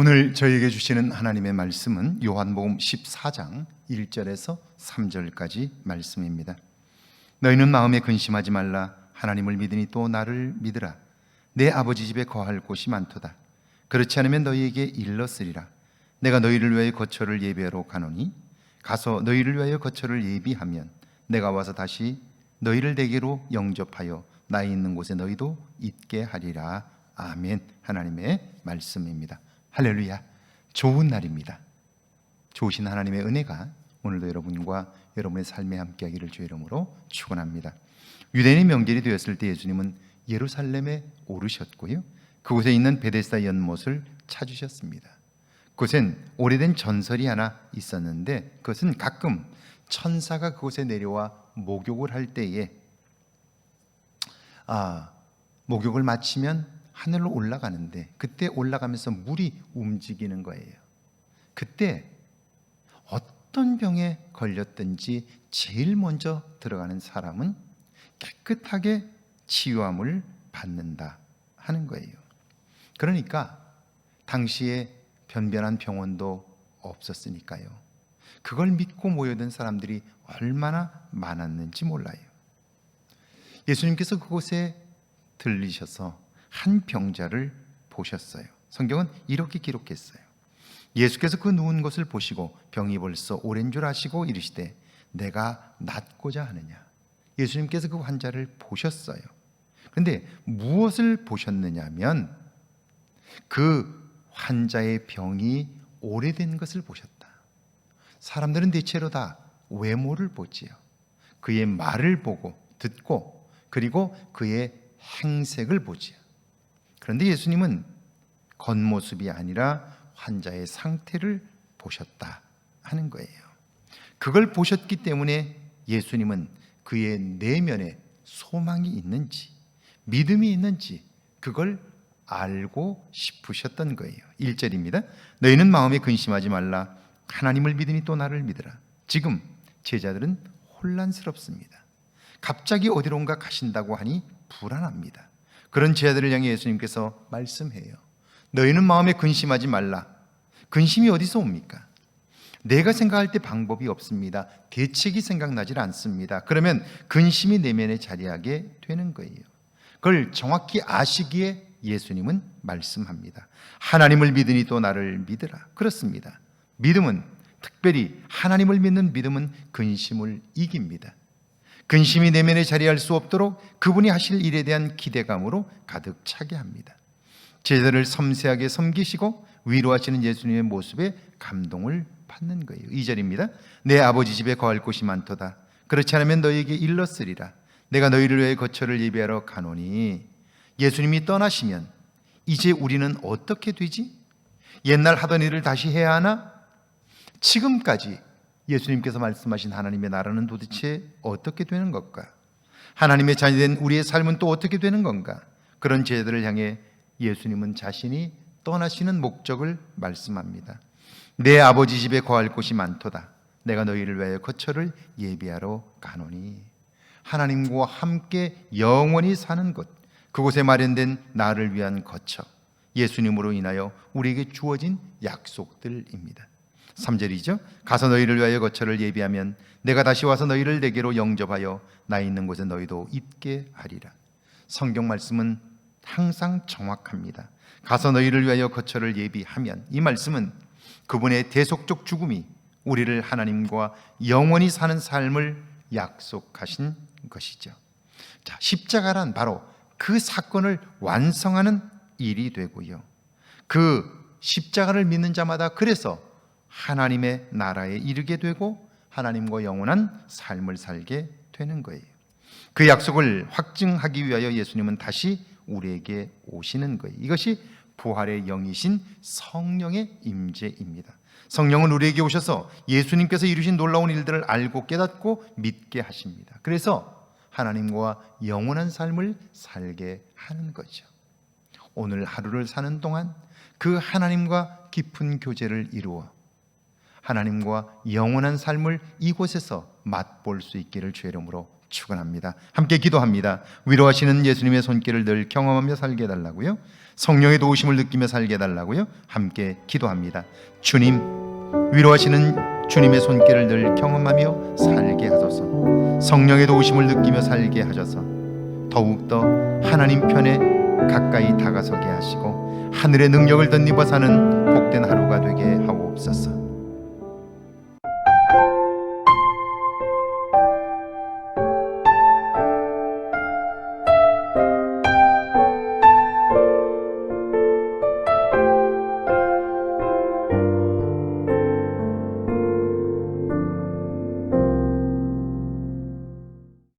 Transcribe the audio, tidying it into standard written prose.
오늘 저희에게 주시는 하나님의 말씀은 요한복음 14장 1절에서 3절까지 말씀입니다. 너희는 마음에 근심하지 말라. 하나님을 믿으니 또 나를 믿으라. 내 아버지 집에 거할 곳이 많도다. 그렇지 않으면 너희에게 일렀으리라. 내가 너희를 위하여 거처를 예비하러 가노니 가서 너희를 위하여 거처를 예비하면 내가 와서 다시 너희를 내게로 영접하여 나 있는 곳에 너희도 있게 하리라. 아멘. 하나님의 말씀입니다. 할렐루야. 좋은 날입니다. 좋으신 하나님의 은혜가 오늘도 여러분과 여러분의 삶에 함께하기를 주의 이름으로 축원합니다. 유대인의 명절이 되었을 때 예수님은 예루살렘에 오르셨고요, 그곳에 있는 베데스다 연못을 찾으셨습니다. 그곳엔 오래된 전설이 하나 있었는데, 그것은 가끔 천사가 그곳에 내려와 목욕을 할 때에 목욕을 마치면 하늘로 올라가는데, 그때 올라가면서 물이 움직이는 거예요. 그때 어떤 병에 걸렸든지 제일 먼저 들어가는 사람은 깨끗하게 치유함을 받는다 하는 거예요. 그러니까 당시에 변변한 병원도 없었으니까요, 그걸 믿고 모여든 사람들이 얼마나 많았는지 몰라요. 예수님께서 그곳에 들리셔서 한 병자를 보셨어요. 성경은 이렇게 기록했어요. 예수께서 그 누운 것을 보시고 병이 벌써 오랜 줄 아시고 이르시되 내가 낫고자 하느냐. 예수님께서 그 환자를 보셨어요. 그런데 무엇을 보셨느냐면 그 환자의 병이 오래된 것을 보셨다. 사람들은 대체로 다 외모를 보지요. 그의 말을 보고 듣고, 그리고 그의 행색을 보지요. 그런데 예수님은 겉모습이 아니라 환자의 상태를 보셨다 하는 거예요. 그걸 보셨기 때문에 예수님은 그의 내면에 소망이 있는지, 믿음이 있는지 그걸 알고 싶으셨던 거예요. 1절입니다. 너희는 마음에 근심하지 말라. 하나님을 믿으니 또 나를 믿으라. 지금 제자들은 혼란스럽습니다. 갑자기 어디론가 가신다고 하니 불안합니다. 그런 제자들을 향해 예수님께서 말씀해요. 너희는 마음에 근심하지 말라. 근심이 어디서 옵니까? 내가 생각할 때 방법이 없습니다. 대책이 생각나질 않습니다. 그러면 근심이 내면에 자리하게 되는 거예요. 그걸 정확히 아시기에 예수님은 말씀합니다. 하나님을 믿으니 또 나를 믿으라. 그렇습니다. 믿음은, 특별히 하나님을 믿는 믿음은 근심을 이깁니다. 근심이 내면에 자리할 수 없도록 그분이 하실 일에 대한 기대감으로 가득 차게 합니다. 제자들을 섬세하게 섬기시고 위로하시는 예수님의 모습에 감동을 받는 거예요. 2절입니다. 내 아버지 집에 거할 곳이 많도다. 그렇지 않으면 너희에게 일렀으리라. 내가 너희를 위해 거처를 예비하러 가노니. 예수님이 떠나시면 이제 우리는 어떻게 되지? 옛날 하던 일을 다시 해야 하나? 지금까지 예수님께서 말씀하신 하나님의 나라는 도대체 어떻게 되는 걸까? 하나님의 자녀된 우리의 삶은 또 어떻게 되는 건가? 그런 제자들을 향해 예수님은 자신이 떠나시는 목적을 말씀합니다. 내 아버지 집에 거할 곳이 많도다. 내가 너희를 위하여 거처를 예비하러 가노니. 하나님과 함께 영원히 사는 곳, 그곳에 마련된 나를 위한 거처, 예수님으로 인하여 우리에게 주어진 약속들입니다. 3절이죠. 가서 너희를 위하여 거처를 예비하면 내가 다시 와서 너희를 내게로 영접하여 나 있는 곳에 너희도 있게 하리라. 성경 말씀은 항상 정확합니다. 가서 너희를 위하여 거처를 예비하면, 이 말씀은 그분의 대속적 죽음이 우리를 하나님과 영원히 사는 삶을 약속하신 것이죠. 자, 십자가란 바로 그 사건을 완성하는 일이 되고요, 그 십자가를 믿는 자마다 그래서 하나님의 나라에 이르게 되고 하나님과 영원한 삶을 살게 되는 거예요. 그 약속을 확증하기 위하여 예수님은 다시 우리에게 오시는 거예요. 이것이 부활의 영이신 성령의 임재입니다. 성령은 우리에게 오셔서 예수님께서 이루신 놀라운 일들을 알고 깨닫고 믿게 하십니다. 그래서 하나님과 영원한 삶을 살게 하는 거죠. 오늘 하루를 사는 동안 그 하나님과 깊은 교제를 이루어 하나님과 영원한 삶을 이곳에서 맛볼 수 있기를 주의 이름으로 축원합니다. 함께 기도합니다. 위로하시는 예수님의 손길을 늘 경험하며 살게 해달라고요. 성령의 도우심을 느끼며 살게 해달라고요. 함께 기도합니다. 주님, 위로하시는 주님의 손길을 늘 경험하며 살게 하소서. 성령의 도우심을 느끼며 살게 하셔서 더욱더 하나님 편에 가까이 다가서게 하시고 하늘의 능력을 덧입어 사는 복된 하루가 되게 하옵소서.